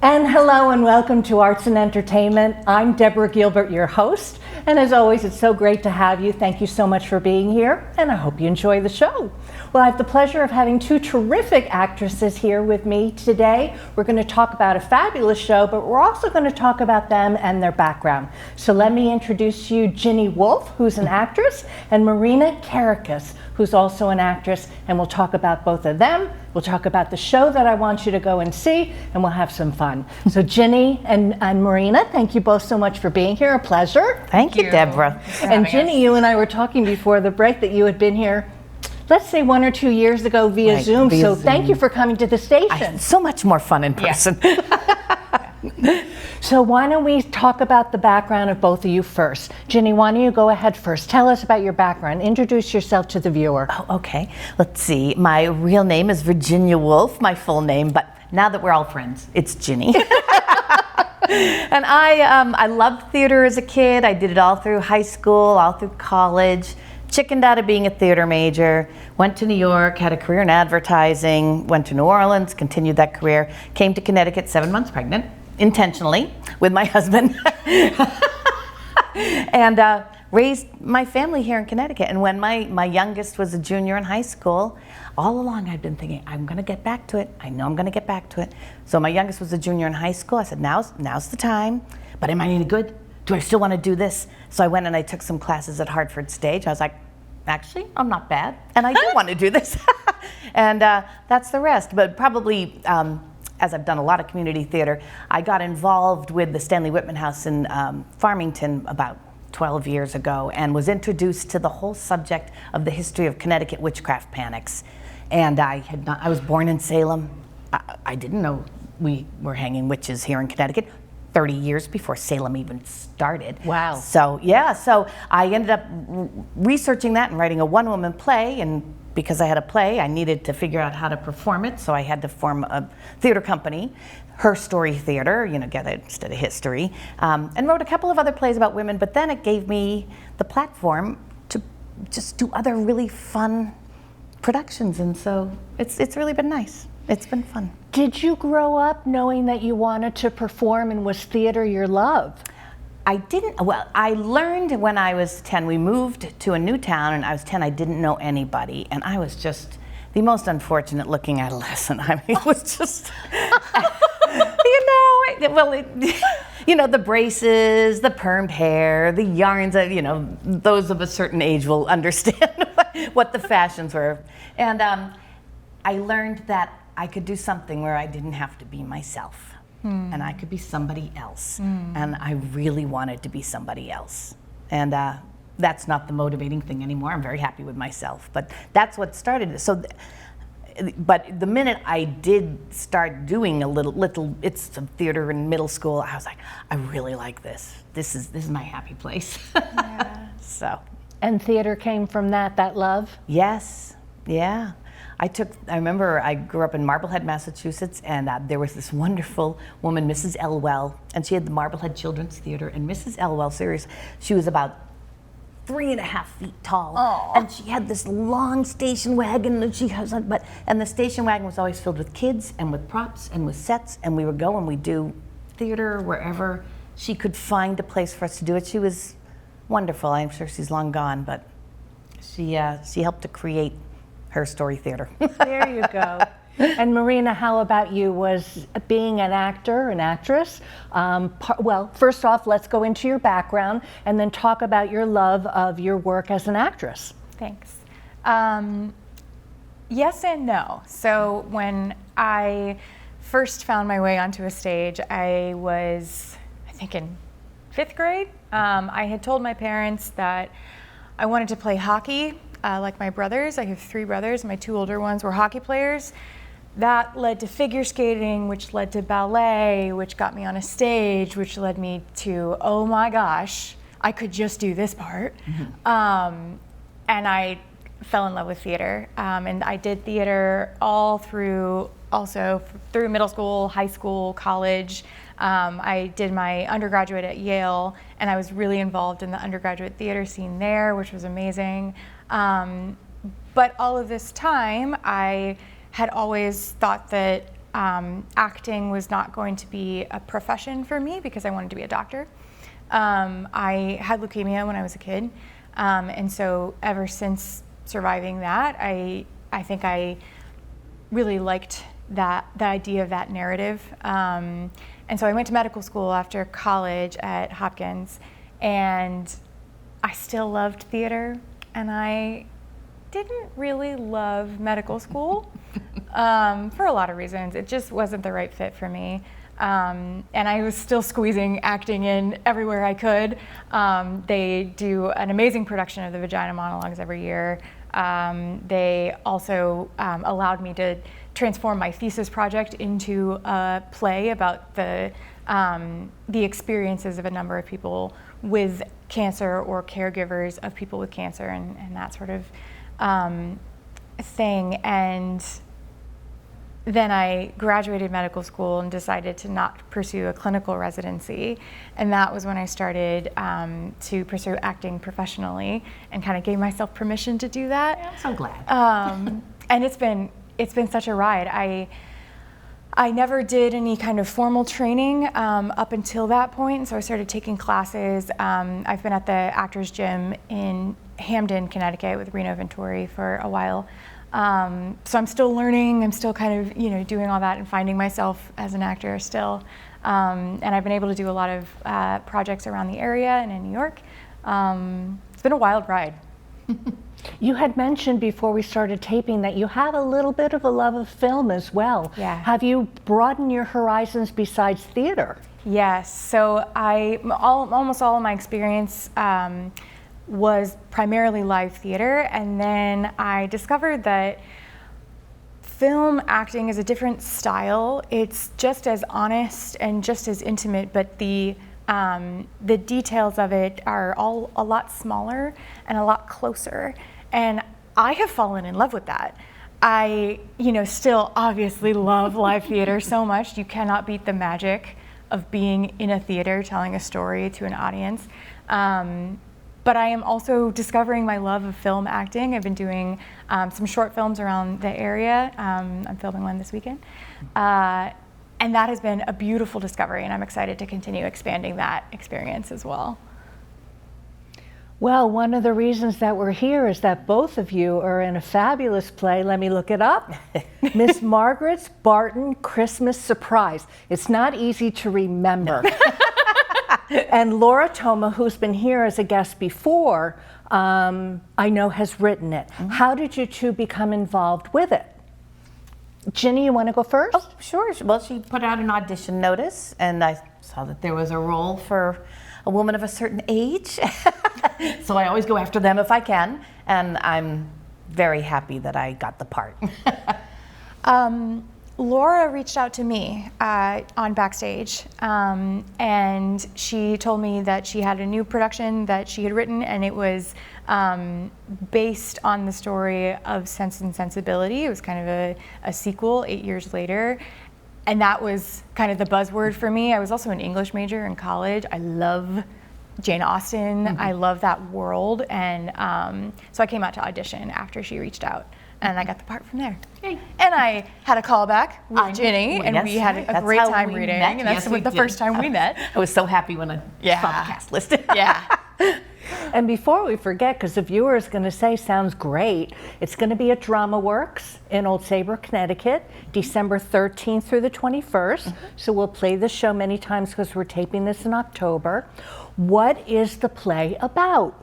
And hello and welcome to Arts and Entertainment. I'm Deborah Gilbert, your host. And as always, it's so great to have you. Thank you so much for being here, and I hope you enjoy the show. Well, I have the pleasure of having two terrific actresses here with me today. We're going to talk about a fabulous show, but we're also going to talk about them and their background. So let me introduce you Ginny Wolfe, who's an actress, and Marina Kerekes, who's also an actress, and we'll talk about both of them. We'll talk about the show that I want you to go and see, and we'll have some fun. So Ginny and Marina, thank you both so much for being here. A pleasure. Thank you, Deborah. And Ginny, you and I were talking before the break that you had been here, let's say 1 or 2 years ago via Zoom. So thank you for coming to the station. So much more fun in person. Yeah. So why don't we talk about the background of both of you first. Ginny, why don't you go ahead first? Tell us about your background. Introduce yourself to the viewer. Oh, okay. Let's see. My real name is Virginia Wolfe, my full name, but now that we're all friends, it's Ginny. And I loved theater as a kid. I did it all through high school, all through college. Chickened out of being a theater major, went to New York, had a career in advertising, went to New Orleans, continued that career, came to Connecticut 7 months pregnant, intentionally, with my husband, and raised my family here in Connecticut. And when my youngest was a junior in high school, all along I'd been thinking, I'm gonna get back to it. I know I'm gonna get back to it. So my youngest was a junior in high school. I said, now's the time, but am I any good? Do I still want to do this? So I went and I took some classes at Hartford Stage. I was like, actually, I'm not bad, and I do want to do this. And that's the rest. But probably, as I've done a lot of community theater, I got involved with the Stanley Whitman House in Farmington about 12 years ago, and was introduced to the whole subject of the history of Connecticut witchcraft panics. And I was born in Salem. I didn't know we were hanging witches here in Connecticut. 30 years before Salem even started. Wow. So yeah, so I ended up researching that and writing a one-woman play, and because I had a play, I needed to figure out how to perform it, so I had to form a theater company, Her Story Theater, get it instead of history, and wrote a couple of other plays about women, but then it gave me the platform to just do other really fun productions, and so it's really been nice. It's been fun. Did you grow up knowing that you wanted to perform, and was theater your love? I didn't. Well, I learned when I was 10. We moved to a new town, and I was 10. I didn't know anybody, and I was just the most unfortunate looking adolescent. I mean, it was just, the braces, the permed hair, the yarns, those of a certain age will understand what the fashions were. And I learned that I could do something where I didn't have to be myself, and I could be somebody else, and I really wanted to be somebody else. And that's not the motivating thing anymore. I'm very happy with myself, but that's what started it. So, but the minute I did start doing a little bits of theater in middle school, I was like, I really like this. This is my happy place. Yeah. So. And theater came from that love? Yes, yeah. I remember I grew up in Marblehead, Massachusetts, and there was this wonderful woman, Mrs. Elwell, and she had the Marblehead Children's Theater, and Mrs. Elwell, seriously, she was about 3.5 feet tall. Aww. And she had this long station wagon, and the station wagon was always filled with kids and with props and with sets, and we would go and we'd do theater wherever she could find a place for us to do it. She was wonderful. I'm sure she's long gone, but she helped to create Her Story Theater. There you go. And Marina, how about you? Was being an actor, an actress? Well, first off, let's go into your background and then talk about your love of your work as an actress. Thanks. Yes and no. So when I first found my way onto a stage, I was, I think, in 5th grade. I had told my parents that I wanted to play hockey. Like my brothers, I have 3 brothers, my 2 older ones were hockey players. That led to figure skating, which led to ballet, which got me on a stage, which led me to, oh my gosh, I could just do this part. Mm-hmm. And I fell in love with theater. And I did theater all through middle school, high school, college. I did my undergraduate at Yale, and I was really involved in the undergraduate theater scene there, which was amazing. But all of this time, I had always thought that acting was not going to be a profession for me because I wanted to be a doctor. I had leukemia when I was a kid, and so ever since surviving that, I think I really liked the idea of that narrative. And so I went to medical school after college at Hopkins, and I still loved theater, and I didn't really love medical school for a lot of reasons. It just wasn't the right fit for me. And I was still squeezing acting in everywhere I could. They do an amazing production of the Vagina Monologues every year. They also allowed me to transform my thesis project into a play about the experiences of a number of people with cancer or caregivers of people with cancer and that sort of thing. And then I graduated medical school and decided to not pursue a clinical residency. And that was when I started to pursue acting professionally and kind of gave myself permission to do that. I'm so glad. And it's been such a ride. I never did any kind of formal training up until that point, so I started taking classes. I've been at the Actors Gym in Hamden, Connecticut with Reno Venturi for a while. So I'm still learning, I'm still kind of doing all that and finding myself as an actor still. And I've been able to do a lot of projects around the area and in New York. It's been a wild ride. You had mentioned before we started taping that you have a little bit of a love of film as well. Yeah. Have you broadened your horizons besides theater? Yes, so almost all of my experience was primarily live theater, and then I discovered that film acting is a different style. It's just as honest and just as intimate, but the details of it are all a lot smaller and a lot closer. And I have fallen in love with that. I, still obviously love live theater so much. You cannot beat the magic of being in a theater telling a story to an audience. But I am also discovering my love of film acting. I've been doing some short films around the area. I'm filming one this weekend. And that has been a beautiful discovery, and I'm excited to continue expanding that experience as well. Well, one of the reasons that we're here is that both of you are in a fabulous play. Let me look it up. Miss Margaret's Barton Christmas Surprise. It's not easy to remember. And Laura Toma, who's been here as a guest before, I know has written it. Mm-hmm. How did you two become involved with it? Ginny, you want to go first? Oh, sure. Well, she put out an audition notice, and I saw that there was a role for a woman of a certain age. So I always go after them if I can, and I'm very happy that I got the part. Laura reached out to me on Backstage, and she told me that she had a new production that she had written, and it was based on the story of Sense and Sensibility. It was kind of a sequel 8 years later, and that was kind of the buzzword for me. I was also an English major in college. I love Jane Austen. Mm-hmm. I love that world, and so I came out to audition after she reached out. And I got the part from there. Yay. And I had a callback with Ginny, and we had a great time reading. And that's the first time we met. I was so happy when I saw the cast list. Yeah. And before we forget, because the viewer is going to say, sounds great, it's going to be at Drama Works in Old Saybrook, Connecticut, December 13th through the 21st. Mm-hmm. So we'll play this show many times because we're taping this in October. What is the play about?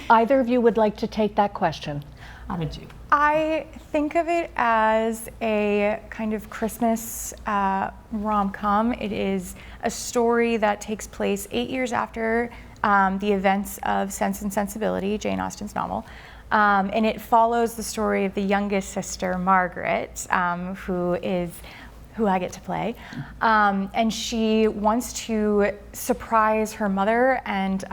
Either of you would like to take that question? How did you? I think of it as a kind of Christmas rom-com. It is a story that takes place 8 years after the events of Sense and Sensibility, Jane Austen's novel. And it follows the story of the youngest sister, Margaret, who I get to play. And she wants to surprise her mother and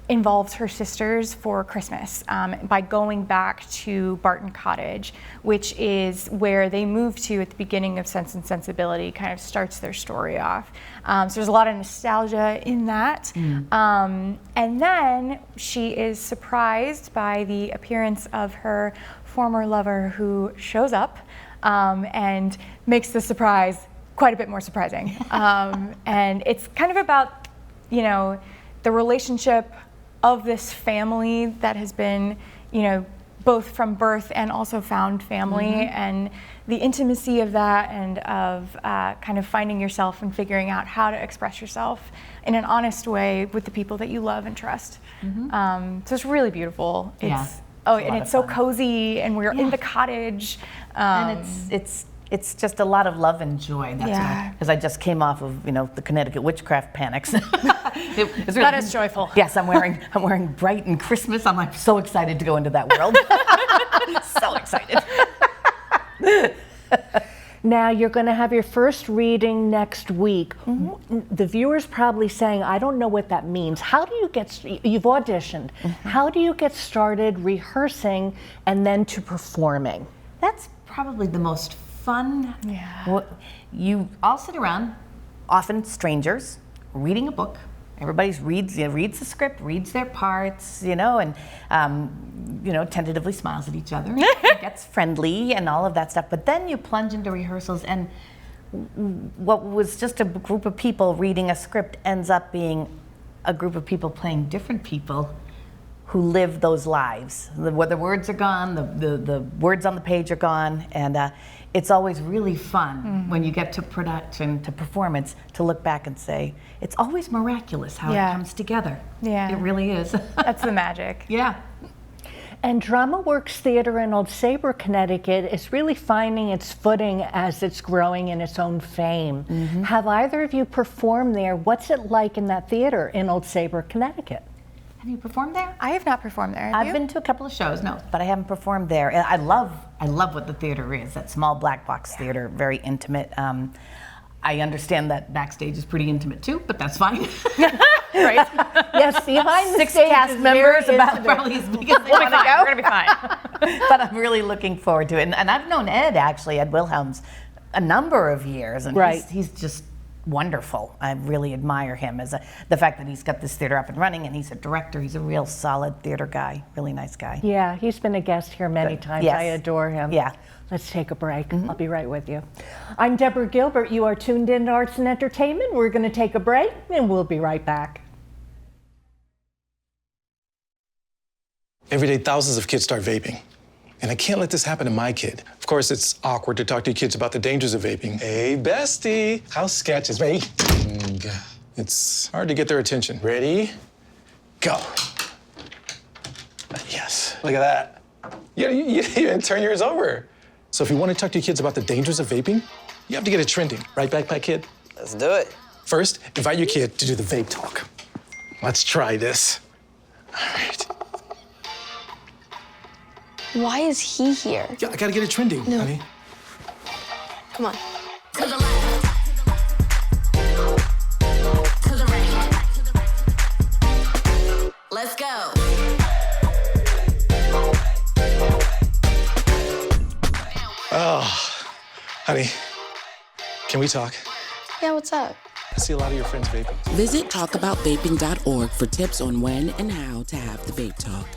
involves her sisters for Christmas by going back to Barton Cottage, which is where they moved to at the beginning of Sense and Sensibility, kind of starts their story off. So there's a lot of nostalgia in that. And then she is surprised by the appearance of her performer lover who shows up and makes the surprise quite a bit more surprising. And it's kind of about, you know, the relationship of this family that has been, you know, both from birth and also found family, and the intimacy of that, and of kind of finding yourself and figuring out how to express yourself in an honest way with the people that you love and trust. So it's really beautiful. It's so cozy, and we're in the cottage. And it's just a lot of love and joy. That's because I just came off of, you know, the Connecticut witchcraft panics. It's really, that is joyful. Yes, I'm wearing bright and Christmas. I'm like so excited to go into that world. So excited. Now you're going to have your first reading next week. The viewer's probably saying, I don't know what that means. How do you get, you've auditioned, how do you get started rehearsing and then to performing? That's probably the most fun. You all sit around, often strangers, reading a book. Everybody reads the script, reads their parts, you know, and you know, tentatively smiles at each other, gets friendly and all of that stuff. But then you plunge into rehearsals, and what was just a group of people reading a script ends up being a group of people playing different people who live those lives. The words are gone, the words on the page are gone, and it's always really fun when you get to production, to performance, to look back and say, it's always miraculous how it comes together. It really is. That's the magic. And Drama Works Theater in Old Saybrook, Connecticut is really finding its footing as it's growing in its own fame. Have either of you performed there? What's it like in that theater in Old Saybrook, Connecticut? Have you performed there? I have not performed there. I've been to a couple of shows, but I haven't performed there. And I love what the theater is. That small black box theater, very intimate. I understand that backstage is pretty intimate too, but that's fine. Right? Yes, behind the 6 stage cast is members, very about intimate. probably as big as they We'll be want to fine. go. We're gonna be fine. But I'm really looking forward to it. And I've known Ed Wilhelms, a number of years, and he's just wonderful. I really admire him as the fact that he's got this theater up and running, and he's a director. He's a real solid theater guy, really nice guy. Yeah, he's been a guest here many times. Yes. I adore him. Yeah. Let's take a break. I'll be right with you. I'm Deborah Gilbert. You are tuned in to Arts and Entertainment. We're going to take a break, and we'll be right back. Every day, thousands of kids start vaping. And I can't let this happen to my kid. Of course, it's awkward to talk to your kids about the dangers of vaping. Hey, bestie, how's sketches? Ready? It's hard to get their attention. Ready? Go. Yes, look at that. You didn't turn yours over. So if you want to talk to your kids about the dangers of vaping, you have to get it trending. Right, Backpack Kid? Let's do it. First, invite your kid to do the vape talk. Let's try this. All right. Why is he here? Yeah, I gotta get it trending, honey. Come on. To the left. To the right. Let's go. Oh, honey, can we talk? Yeah, what's up? I see a lot of your friends vaping. Visit talkaboutVaping.org for tips on when and how to have the vape talk.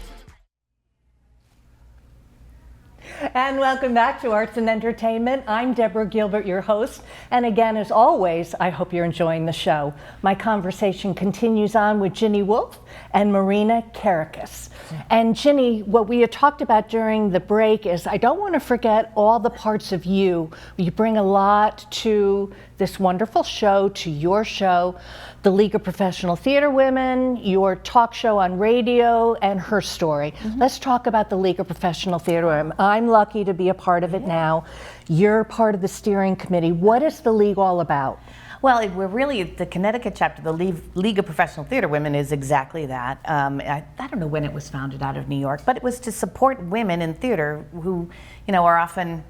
And welcome back to Arts and Entertainment. I'm Deborah Gilbert, your host. And again, as always, I hope you're enjoying the show. My conversation continues on with Ginny Wolf and Marina Kerekes. And Ginny, what we had talked about during the break is I don't want to forget all the parts of you. You bring a lot to this wonderful show, to your show, the League of Professional Theater Women, your talk show on radio, and Her Story. Let's talk about the League of Professional Theater Women. I'm lucky to be a part of it now. You're part of the steering committee. What is the League all about? Well, we're really, the Connecticut chapter, the League of Professional Theater Women is exactly that. I don't know when it was founded out of New York, but it was to support women in theater who, you know, are often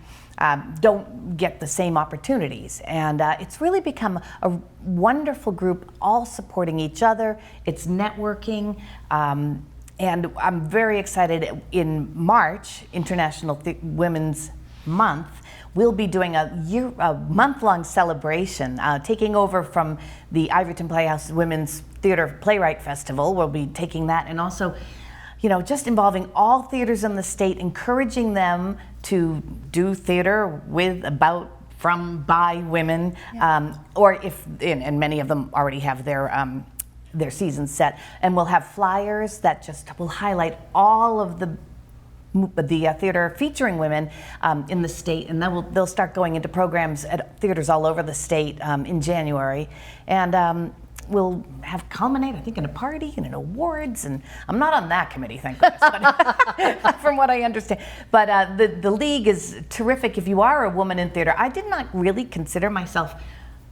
don't get the same opportunities. And it's really become a wonderful group, all supporting each other. It's networking. And I'm very excited. In March, International Women's Month, we'll be doing a month-long celebration, taking over from the Ivyton Playhouse Women's Theater Playwright Festival. We'll be taking that and also just involving all theaters in the state, encouraging them to do theater with, about, from, by women, or if, and many of them already have their season set, and we'll have flyers that just will highlight all of the theater featuring women in the state, and then they'll start going into programs at theaters all over the state in January, and we'll have culminate, I think, in a party and in awards, and I'm not on that committee, thank goodness, but from what I understand. But the league is terrific if you are a woman in theater. I did not really consider myself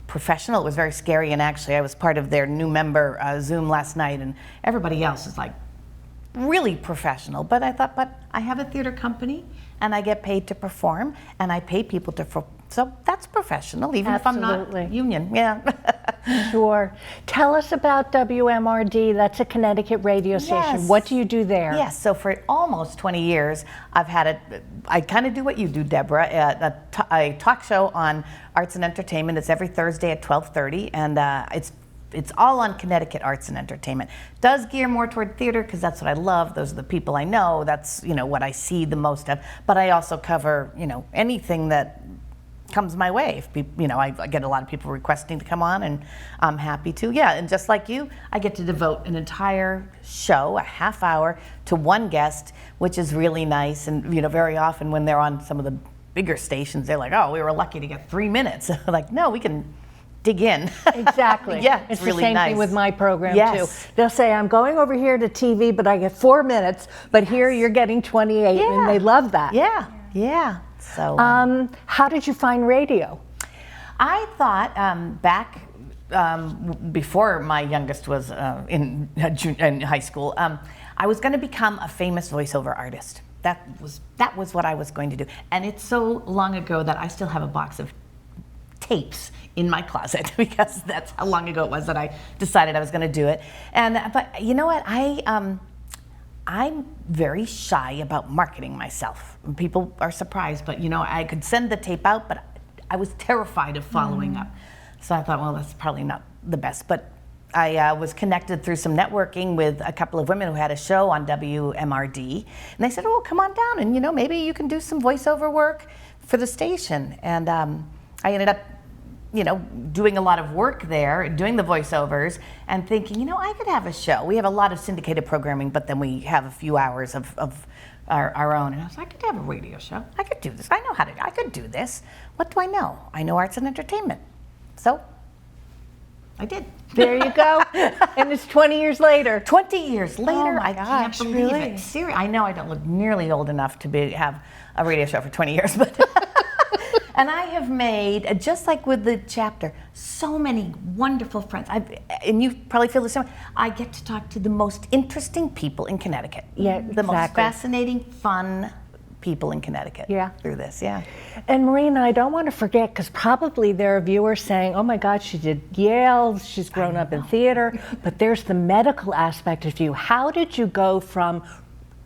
professional. It was very scary, and actually I was part of their new member Zoom last night, and everybody else is like really professional. But I thought, but I have a theater company, and I get paid to perform, and I pay people to so that's professional, even Absolutely. if I'm not union. Yeah. Sure. Tell us about WMRD. That's a Connecticut radio station. Yes. What do you do there? Yes, so for almost 20 years, I've had I kind of do what you do, Deborah, a talk show on arts and entertainment. It's every Thursday at 12:30, and it's all on Connecticut arts and entertainment. Does gear more toward theater because that's what I love. Those are the people I know. That's what I see the most of. But I also cover anything that comes my way. If people, I get a lot of people requesting to come on, and I'm happy to. Yeah, and just like you, I get to devote an entire show, a half hour, to one guest, which is really nice. And very often when they're on some of the bigger stations, they're like, "Oh, we were lucky to get 3 minutes." Like, no, we can dig in. Exactly. Yeah, it's really the same nice. thing with my program Yes. too. They'll say, "I'm going over here to TV, but I get 4 minutes." But here you're getting 28, and Yeah. they love that. Yeah. So. How did you find radio? I thought back before my youngest was in high school, I was going to become a famous voiceover artist. That was what I was going to do. And it's so long ago that I still have a box of tapes in my closet because that's how long ago it was that I decided I was going to do it. But you know what? I'm very shy about marketing myself. People are surprised, but I could send the tape out, but I was terrified of following up. So I thought, well, that's probably not the best. But I was connected through some networking with a couple of women who had a show on WMRD. And they said, oh, come on down and, maybe you can do some voiceover work for the station. And I ended up doing a lot of work there, doing the voiceovers, and thinking, I could have a show. We have a lot of syndicated programming, but then we have a few hours of our own. And I was like, I could have a radio show. I could do this. I could do this. What do I know? I know arts and entertainment. So I did. There you go. And it's 20 years later. 20 years later, my I can't gosh, believe really? it. Seriously, I know I don't look nearly old enough to have a radio show for 20 years, but and I have made, just like with the chapter, so many wonderful friends. And you probably feel the same way. I get to talk to the most interesting people in Connecticut. Yeah, The most exactly. fascinating, fun people in Connecticut. Yeah. Through this, yeah. And Marina, I don't want to forget, because probably there are viewers saying, oh my God, she did Yale, she's grown up in theater, but there's the medical aspect of you. How did you go from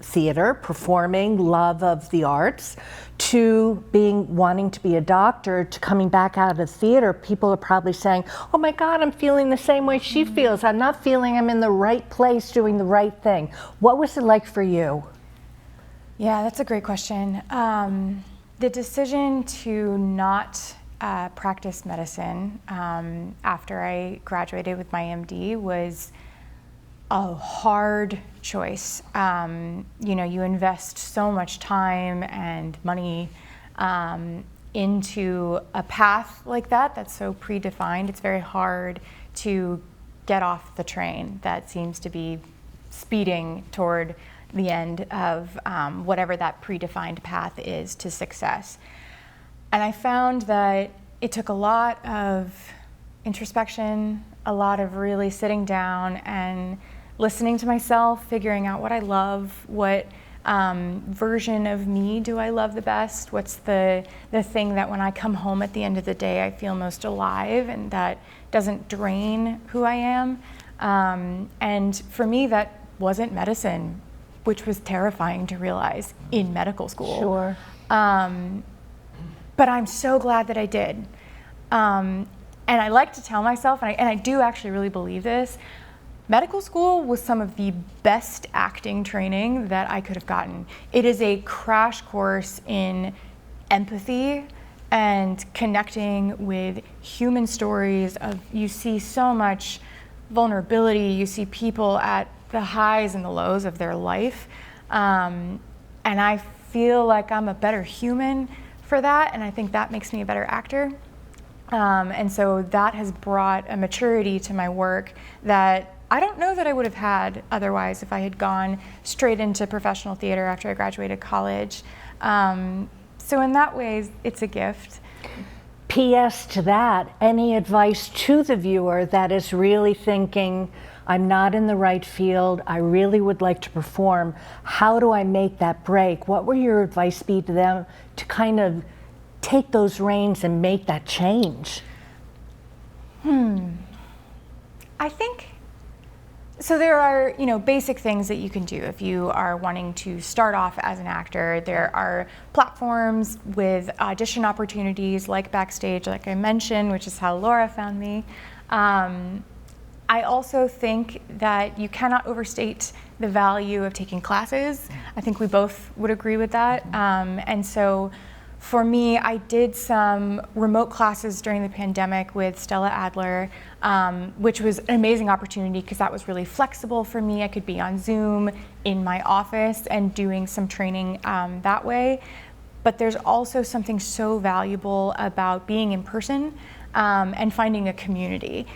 theater, performing, love of the arts, to wanting to be a doctor, to coming back out of theater? People are probably saying, oh my God, I'm feeling the same way she feels. I'm not feeling I'm in the right place doing the right thing. What was it like for you? Yeah, that's a great question. The decision to not practice medicine after I graduated with my MD was a hard choice. You invest so much time and money into a path like that that's so predefined. It's very hard to get off the train that seems to be speeding toward the end of whatever that predefined path is to success. And I found that it took a lot of introspection, a lot of really sitting down and listening to myself, figuring out what I love, what version of me do I love the best, what's the thing that when I come home at the end of the day I feel most alive and that doesn't drain who I am. And for me that wasn't medicine, which was terrifying to realize in medical school. Sure. But I'm so glad that I did. And I like to tell myself, and I do actually really believe this, medical school was some of the best acting training that I could have gotten. It is a crash course in empathy and connecting with human stories you see so much vulnerability, you see people at the highs and the lows of their life. And I feel like I'm a better human for that, and I think that makes me a better actor. And so that has brought a maturity to my work that I don't know that I would have had otherwise if I had gone straight into professional theater after I graduated college. So in that way, it's a gift. P.S. to that, any advice to the viewer that is really thinking, I'm not in the right field, I really would like to perform, how do I make that break? What would your advice be to them to kind of take those reins and make that change? I think, so there are, basic things that you can do if you are wanting to start off as an actor. There are platforms with audition opportunities like Backstage, like I mentioned, which is how Laura found me. I also think that you cannot overstate the value of taking classes. I think we both would agree with that. And so for me, I did some remote classes during the pandemic with Stella Adler, which was an amazing opportunity because that was really flexible for me. I could be on Zoom in my office and doing some training that way. But there's also something so valuable about being in person and finding a community.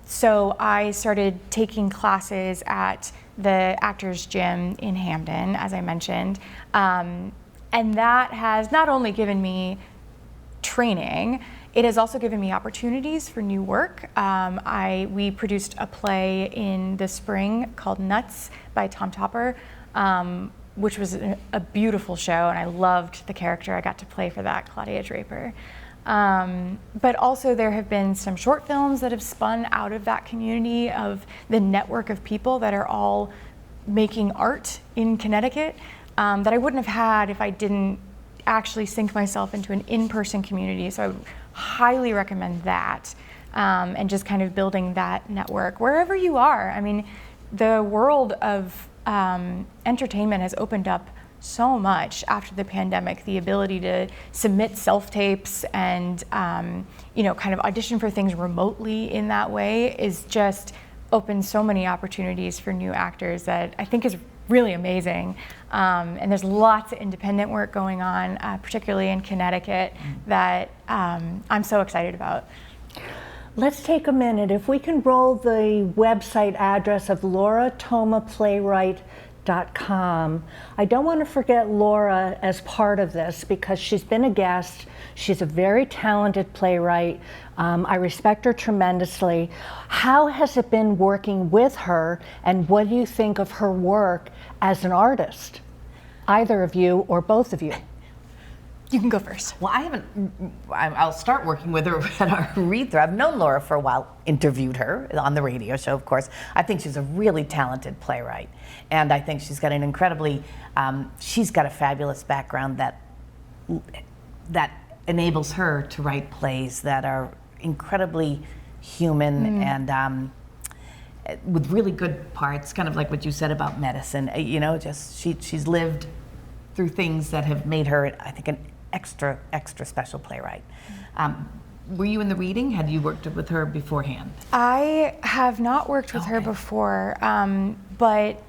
So I started taking classes at the Actors Gym in Hamden, as I mentioned. And that has not only given me training, it has also given me opportunities for new work. We produced a play in the spring called Nuts by Tom Topper, which was a beautiful show, and I loved the character I got to play for that, Claudia Draper. But also there have been some short films that have spun out of that community of the network of people that are all making art in Connecticut. That I wouldn't have had if I didn't actually sink myself into an in-person community. So I would highly recommend that, and just kind of building that network wherever you are. I mean, the world of entertainment has opened up so much after the pandemic. The ability to submit self-tapes and kind of audition for things remotely in that way is just opened so many opportunities for new actors that I think is really amazing. And there's lots of independent work going on, particularly in Connecticut, that I'm so excited about. Let's take a minute. If we can roll the website address of lauratomaplaywright.com. I don't want to forget Laura as part of this because she's been a guest. She's a very talented playwright. I respect her tremendously. How has it been working with her, and what do you think of her work as an artist? Either of you or both of you. You can go first. Well, I'll start working with her at our read-through. I've known Laura for a while, interviewed her on the radio show, of course. I think she's a really talented playwright. And I think she's got an incredibly, she's got a fabulous background that enables her to write plays that are incredibly human and with really good parts, kind of like what you said about medicine. Just she's lived through things that have made her, I think, an extra special playwright. Were you in the reading? Had you worked with her beforehand? I have not worked with her before, but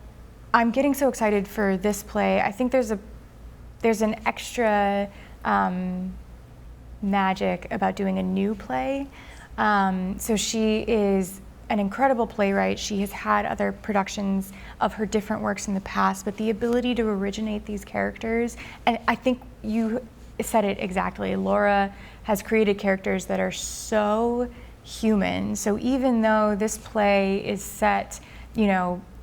I'm getting so excited for this play. I think there's an extra magic about doing a new play. So she is an incredible playwright. She has had other productions of her different works in the past, but the ability to originate these characters, and I think you said it exactly, Laura has created characters that are so human. So even though this play is set,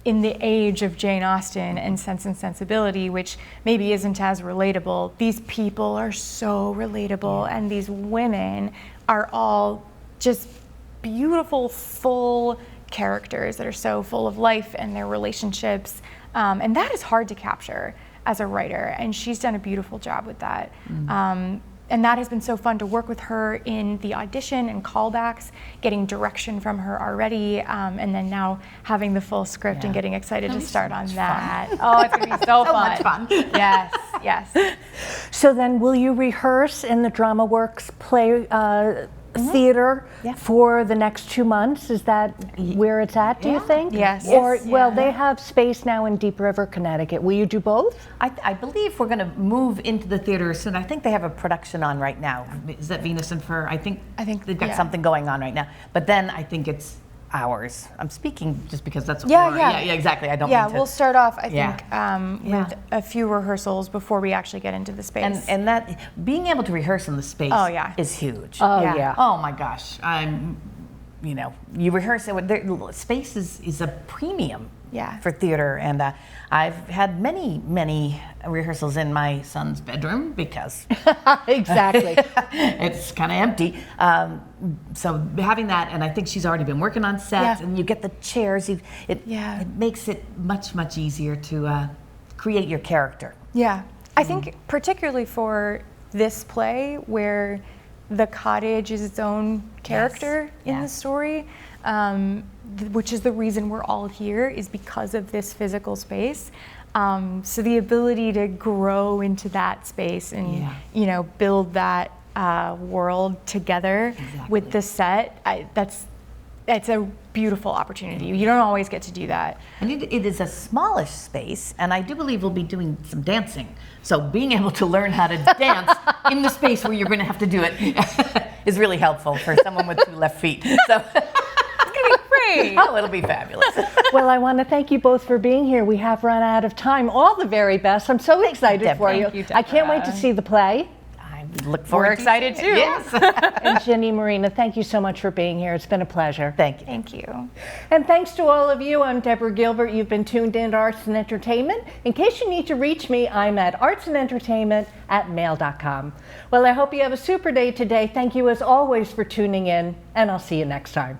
in the age of Jane Austen and Sense and Sensibility, which maybe isn't as relatable, these people are so relatable, and these women are all just beautiful, full characters that are so full of life and their relationships. And that is hard to capture as a writer, and she's done a beautiful job with that. and that has been so fun to work with her in the audition and callbacks, getting direction from her already, and then now having the full script and getting excited to start on that. Oh, it's gonna be so fun. much fun. Yes, yes. So then will you rehearse in the Drama Works play theater for the next 2 months? Is that where it's at, do you think? Yes. Or, Yes. well, they have space now in Deep River, Connecticut. Will you do both? I believe we're going to move into the theater soon. I think they have a production on right now. Is that Venus and Fur? I think they've got something going on right now. But then I think it's ours. I'm speaking just because that's what yeah, exactly. I don't mean to. We'll start off, I think, with a few rehearsals before we actually get into the space. And that being able to rehearse in the space is huge. Oh, yeah. Oh my gosh. You rehearse it. Space is a premium for theater, and I've had many rehearsals in my son's bedroom because Exactly. it's kind of empty. So having that, and I think she's already been working on sets, and you get the chairs. It makes it much easier to create your character. Yeah, I think particularly for this play where the cottage is its own character in the story, which is the reason we're all here, is because of this physical space. So the ability to grow into that space and build that world together with the set, that's a beautiful opportunity. You don't always get to do that. And it is a smallish space, and I do believe we'll be doing some dancing. So being able to learn how to dance in the space where you're going to have to do it is really helpful for someone with 2 left feet. So it's going to be great. Oh, it'll be fabulous. Well, I want to thank you both for being here. We have run out of time. All the very best. I'm so excited for you. Thank you, I can't wait to see the play. Look forward We're excited to it. too. Yes. And Ginny, Marina, thank you so much for being here. It's been a pleasure. Thank you. Thank you. And thanks to all of you. I'm Deborah Gilbert. You've been tuned in to Arts and Entertainment. In case you need to reach me, I'm at artsandentertainment@mail.com. Well, I hope you have a super day today. Thank you as always for tuning in, and I'll see you next time.